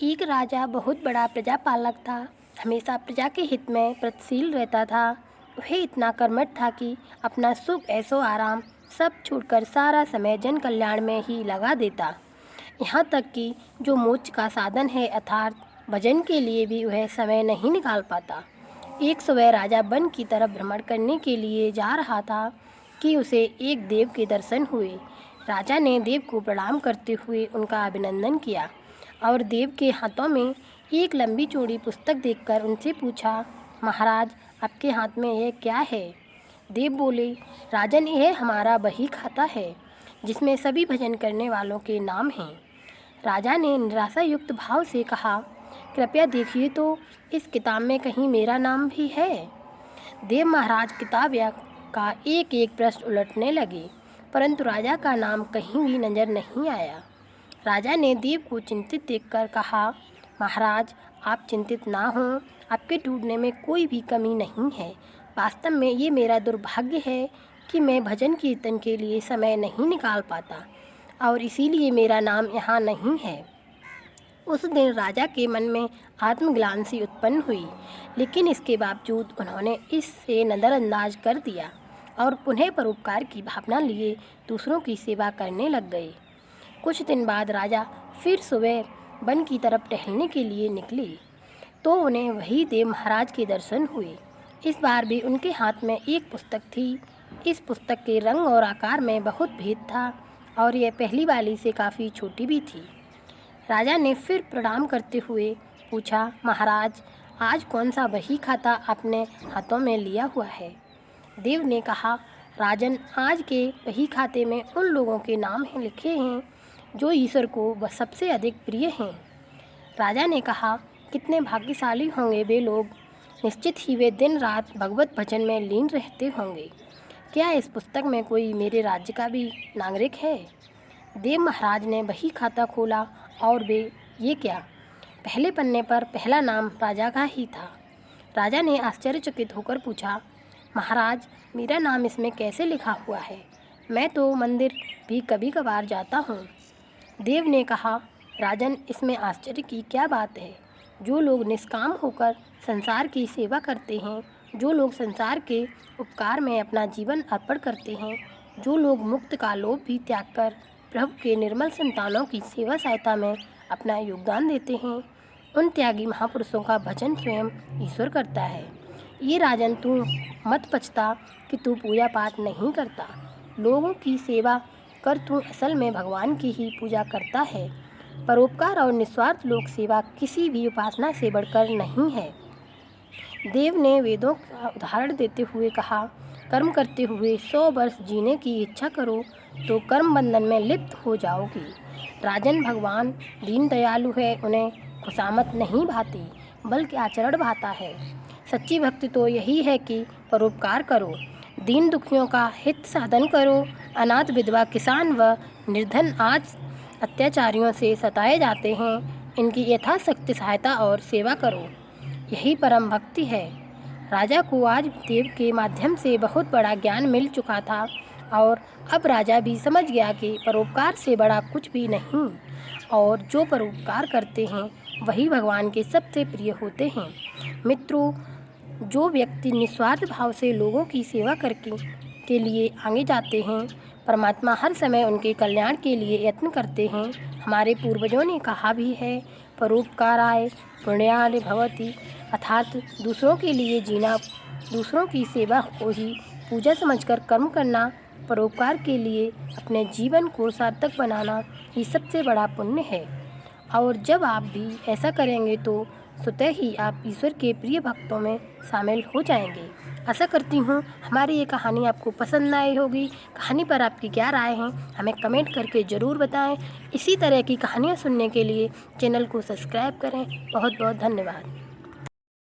एक राजा बहुत बड़ा प्रजापालक था। हमेशा प्रजा के हित में प्रगतिशील रहता था। वह इतना कर्मठ था कि अपना सुख ऐशो आराम सब छोड़कर सारा समय जन कल्याण में ही लगा देता। यहाँ तक कि जो मोक्ष का साधन है अर्थात भजन के लिए भी वह समय नहीं निकाल पाता। एक सुबह राजा वन की तरफ भ्रमण करने के लिए जा रहा था कि उसे एक देव के दर्शन हुए। राजा ने देव को प्रणाम करते हुए उनका अभिनंदन किया और देव के हाथों में एक लंबी चौड़ी पुस्तक देखकर उनसे पूछा, महाराज आपके हाथ में यह क्या है? देव बोले, राजन यह हमारा बही खाता है जिसमें सभी भजन करने वालों के नाम हैं। राजा ने निराशा युक्त भाव से कहा, कृपया देखिए तो इस किताब में कहीं मेरा नाम भी है? देव महाराज किताब का एक एक पृष्ठ उलटने लगे परंतु राजा का नाम कहीं भी नजर नहीं आया। राजा ने देव को चिंतित देखकर कहा, महाराज आप चिंतित ना हों, आपके टूटने में कोई भी कमी नहीं है। वास्तव में ये मेरा दुर्भाग्य है कि मैं भजन कीर्तन के लिए समय नहीं निकाल पाता और इसीलिए मेरा नाम यहाँ नहीं है। उस दिन राजा के मन में आत्मग्लानि उत्पन्न हुई, लेकिन इसके बावजूद उन्होंने इससे नज़रअंदाज कर दिया और पुनः परोपकार की भावना लिए दूसरों की सेवा करने लग गए। कुछ दिन बाद राजा फिर सुबह वन की तरफ टहलने के लिए निकले तो उन्हें वही देव महाराज के दर्शन हुए। इस बार भी उनके हाथ में एक पुस्तक थी। इस पुस्तक के रंग और आकार में बहुत भेद था और यह पहली वाली से काफ़ी छोटी भी थी। राजा ने फिर प्रणाम करते हुए पूछा, महाराज आज कौन सा बही खाता आपने हाथों में लिया हुआ है? देव ने कहा, राजन आज के बही खाते में उन लोगों के नाम लिखे हैं जो ईश्वर को सबसे अधिक प्रिय हैं। राजा ने कहा, कितने भाग्यशाली होंगे वे लोग, निश्चित ही वे दिन रात भगवत भजन में लीन रहते होंगे। क्या इस पुस्तक में कोई मेरे राज्य का भी नागरिक है? देव महाराज ने बही खाता खोला और वे ये क्या, पहले पन्ने पर पहला नाम राजा का ही था। राजा ने आश्चर्यचकित होकर पूछा, महाराज मेरा नाम इसमें कैसे लिखा हुआ है? मैं तो मंदिर भी कभी कभार जाता हूँ। देव ने कहा, राजन इसमें आश्चर्य की क्या बात है? जो लोग निष्काम होकर संसार की सेवा करते हैं, जो लोग संसार के उपकार में अपना जीवन अर्पण करते हैं, जो लोग मुक्त का लोभ भी त्याग कर प्रभु के निर्मल संतानों की सेवा सहायता में अपना योगदान देते हैं, उन त्यागी महापुरुषों का भजन स्वयं ईश्वर करता है। ये राजन तू मत पछता कि तू पूजा पाठ नहीं करता, लोगों की सेवा कर तू असल में भगवान की ही पूजा करता है। परोपकार और निस्वार्थ लोक सेवा किसी भी उपासना से बढ़कर नहीं है। देव ने वेदों का उदाहरण देते हुए कहा, कर्म करते हुए 100 वर्ष जीने की इच्छा करो तो कर्म बंधन में लिप्त हो जाओगी। राजन भगवान दीन दयालु है, उन्हें खुशामत नहीं भाती बल्कि आचरण भाता है। सच्ची भक्ति तो यही है कि परोपकार करो, दीन दुखियों का हित साधन करो, अनाथ विधवा किसान व निर्धन आज अत्याचारियों से सताए जाते हैं, इनकी यथाशक्ति सहायता और सेवा करो, यही परम भक्ति है। राजा को आज देव के माध्यम से बहुत बड़ा ज्ञान मिल चुका था और अब राजा भी समझ गया कि परोपकार से बड़ा कुछ भी नहीं और जो परोपकार करते हैं वही भगवान के सबसे प्रिय होते हैं। मित्रों, जो व्यक्ति निस्वार्थ भाव से लोगों की सेवा करके के लिए आगे जाते हैं, परमात्मा हर समय उनके कल्याण के लिए यत्न करते हैं। हमारे पूर्वजों ने कहा भी है, परोपकाराय पुण्याय भवति, अर्थात दूसरों के लिए जीना, दूसरों की सेवा को ही पूजा समझकर कर्म करना, परोपकार के लिए अपने जीवन को सार्थक बनाना ही सबसे बड़ा पुण्य है। और जब आप भी ऐसा करेंगे तो स्वतः ही आप ईश्वर के प्रिय भक्तों में शामिल हो जाएंगे। आशा करती हूँ हमारी ये कहानी आपको पसंद आई होगी। कहानी पर आपकी क्या राय है हमें कमेंट करके ज़रूर बताएं। इसी तरह की कहानियाँ सुनने के लिए चैनल को सब्सक्राइब करें। बहुत बहुत धन्यवाद।